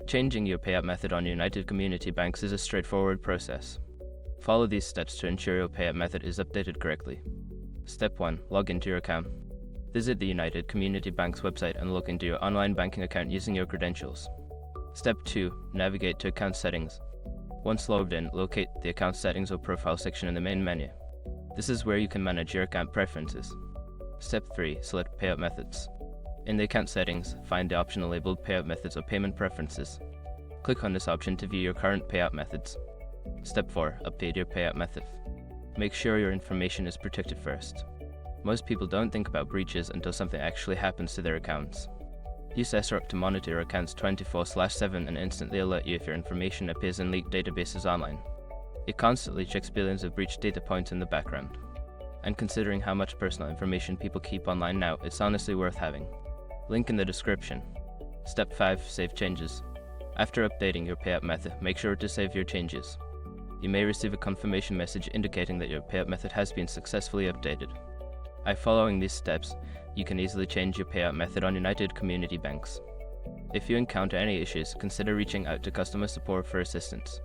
Changing your payout method on United Community Banks is a straightforward process. Follow these steps to ensure your payout method is updated correctly. Step 1. Log into your account. Visit the United Community Bank's website and log into your online banking account using your credentials. Step 2. Navigate to Account Settings. Once logged in, locate the Account Settings or Profile section in the main menu. This is where you can manage your account preferences. Step 3. Select Payout Methods. In the Account Settings, find the option labeled Payout Methods or Payment Preferences. Click on this option to view your current payout methods. Step 4. Update your payout method. Make sure your information is protected first. Most people don't think about breaches until something actually happens to their accounts. Use SROC to monitor your accounts 24/7 and instantly alert you if your information appears in leaked databases online. It constantly checks billions of breached data points in the background. And considering how much personal information people keep online now, it's honestly worth having. Link in the description. Step 5. Save changes. After updating your payout method, make sure to save your changes. You may receive a confirmation message indicating that your payout method has been successfully updated. By following these steps, you can easily change your payout method on United Community Banks. If you encounter any issues, consider reaching out to customer support for assistance.